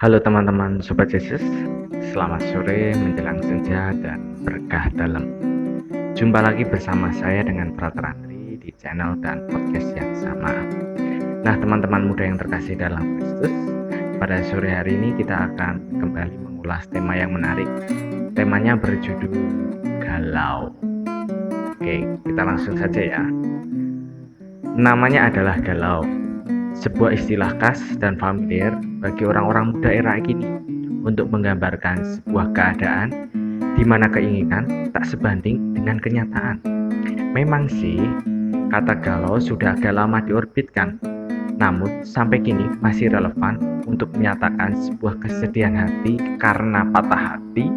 Halo teman-teman Sobat Yesus, selamat sore menjelang senja dan berkah dalam. Jumpa lagi bersama saya dengan Frater Andri di channel dan podcast yang sama. Nah teman-teman muda yang terkasih dalam Kristus, pada sore hari ini kita akan kembali mengulas tema yang menarik. Temanya berjudul Galau. Oke, kita langsung saja ya. Namanya adalah galau, sebuah istilah khas dan familiar bagi orang-orang muda era kini untuk menggambarkan sebuah keadaan di mana keinginan tak sebanding dengan kenyataan. Memang sih, kata galau sudah agak lama diorbitkan, namun sampai kini masih relevan untuk menyatakan sebuah kesedihan hati karena patah hati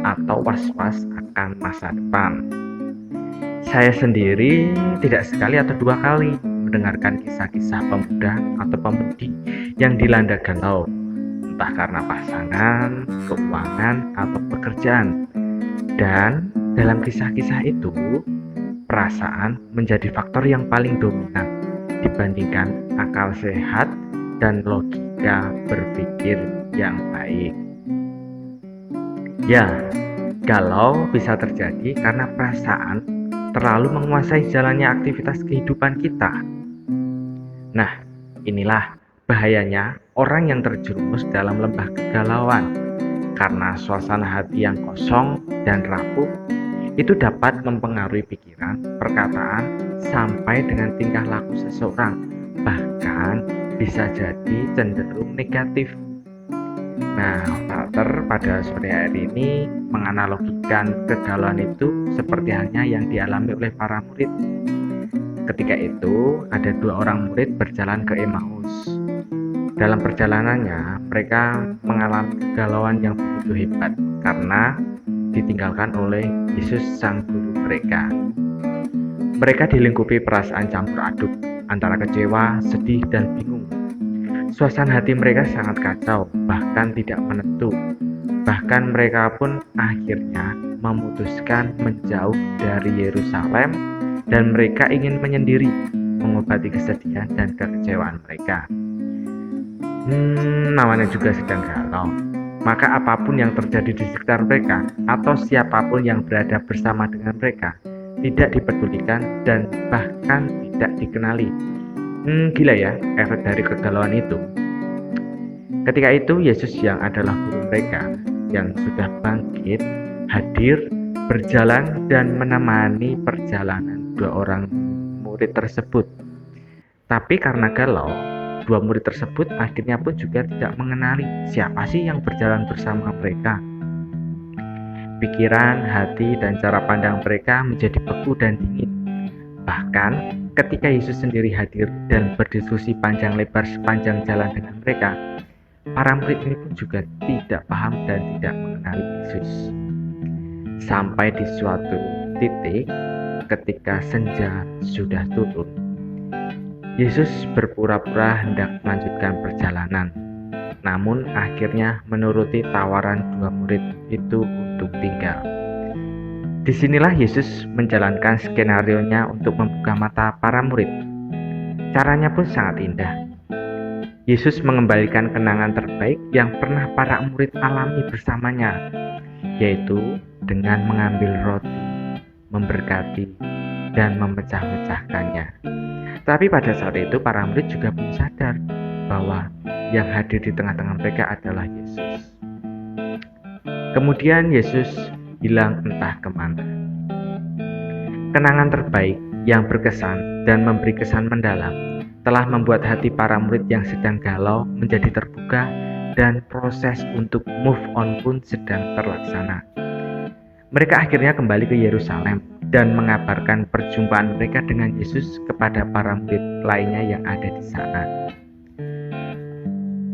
atau was-was akan masa depan. Saya sendiri tidak sekali atau dua kali mendengarkan kisah-kisah pemuda atau pemudi yang dilanda galau, entah karena pasangan, keuangan, atau pekerjaan. Dan dalam kisah-kisah itu, perasaan menjadi faktor yang paling dominan dibandingkan akal sehat dan logika berpikir yang baik. Ya, galau bisa terjadi karena perasaan terlalu menguasai jalannya aktivitas kehidupan kita. Nah, inilah bahayanya orang yang terjerumus dalam lembah kegalauan. Karena suasana hati yang kosong dan rapuh itu dapat mempengaruhi pikiran, perkataan, sampai dengan tingkah laku seseorang. Bahkan bisa jadi cenderung negatif. Nah, Walter pada sore hari ini menganalogikan kegalauan itu seperti halnya yang dialami oleh para murid. Ketika itu, ada dua orang murid berjalan ke Emmaus. Dalam perjalanannya, mereka mengalami kegalauan yang begitu hebat karena ditinggalkan oleh Yesus sang guru mereka. Mereka dilingkupi perasaan campur aduk antara kecewa, sedih, dan bingung. Suasana hati mereka sangat kacau, bahkan tidak menentu. Bahkan mereka pun akhirnya memutuskan menjauh dari Yerusalem dan mereka ingin menyendiri, mengobati kesedihan dan kekecewaan mereka. Namanya juga sedang galau. Maka apapun yang terjadi di sekitar mereka atau siapapun yang berada bersama dengan mereka tidak dipedulikan dan bahkan tidak dikenali. Gila ya efek dari kegalauan itu. Ketika itu Yesus yang adalah guru mereka yang sudah bangkit hadir, berjalan dan menemani perjalanan dua orang murid tersebut. Tapi karena galau, dua murid tersebut akhirnya pun juga tidak mengenali siapa sih yang berjalan bersama mereka. Pikiran, hati, dan cara pandang mereka menjadi beku dan dingin. Bahkan ketika Yesus sendiri hadir dan berdiskusi panjang lebar sepanjang jalan dengan mereka, para murid ini pun juga tidak paham dan tidak mengenali Yesus. Sampai di suatu titik ketika senja sudah turun, Yesus berpura-pura hendak melanjutkan perjalanan, namun akhirnya menuruti tawaran dua murid itu untuk tinggal. Disinilah Yesus menjalankan skenario-nya untuk membuka mata para murid. Caranya pun sangat indah. Yesus mengembalikan kenangan terbaik yang pernah para murid alami bersamanya, yaitu dengan mengambil roti, memberkati, dan memecah-mecahkannya. Tapi pada saat itu para murid juga belum sadar bahwa yang hadir di tengah-tengah mereka adalah Yesus. Kemudian Yesus hilang entah kemana. Kenangan terbaik yang berkesan dan memberi kesan mendalam telah membuat hati para murid yang sedang galau menjadi terbuka dan proses untuk move on pun sedang terlaksana. Mereka akhirnya kembali ke Yerusalem dan mengabarkan perjumpaan mereka dengan Yesus kepada para murid lainnya yang ada di sana.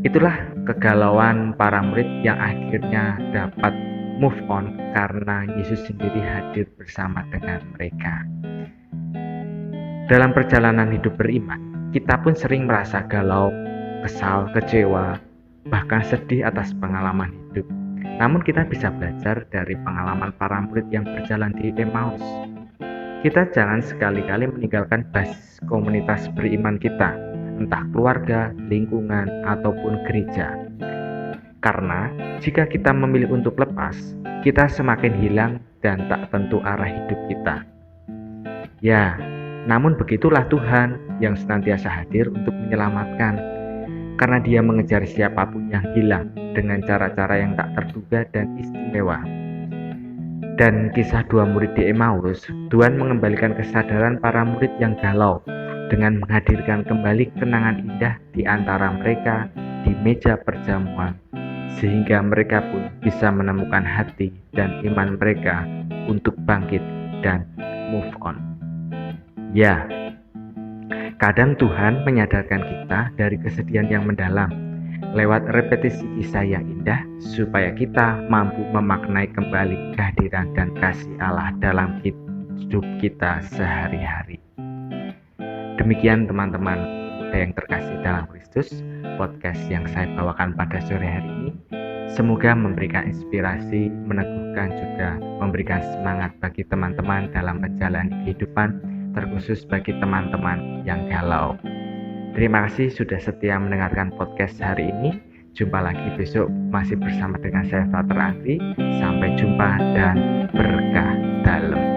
Itulah kegalauan para murid yang akhirnya dapat move on karena Yesus sendiri hadir bersama dengan mereka. Dalam perjalanan hidup beriman, kita pun sering merasa galau, kesal, kecewa, bahkan sedih atas pengalaman hidup. Namun kita bisa belajar dari pengalaman para murid yang berjalan di Emmaus. Kita jangan sekali-kali meninggalkan basis komunitas beriman kita, entah keluarga, lingkungan, ataupun gereja. Karena jika kita memilih untuk lepas, kita semakin hilang dan tak tentu arah hidup kita. Ya, namun begitulah Tuhan yang senantiasa hadir untuk menyelamatkan, karena Dia mengejar siapapun yang hilang dengan cara-cara yang tak terduga dan istimewa. Dan kisah dua murid di Emmaus, Tuhan mengembalikan kesadaran para murid yang galau dengan menghadirkan kembali kenangan indah di antara mereka di meja perjamuan, sehingga mereka pun bisa menemukan hati dan iman mereka untuk bangkit dan move on. Ya, kadang Tuhan menyadarkan kita dari kesedihan yang mendalam lewat repetisi kisah yang indah supaya kita mampu memaknai kembali kehadiran dan kasih Allah dalam hidup kita sehari-hari. Demikian teman-teman yang terkasih dalam Kristus, podcast yang saya bawakan pada sore hari ini. Semoga memberikan inspirasi, meneguhkan juga memberikan semangat bagi teman-teman dalam menjalani kehidupan, terkhusus bagi teman-teman yang galau. Terima kasih sudah setia mendengarkan podcast hari ini. Jumpa lagi besok masih bersama dengan saya Frater Andri. Sampai jumpa dan berkah dalam.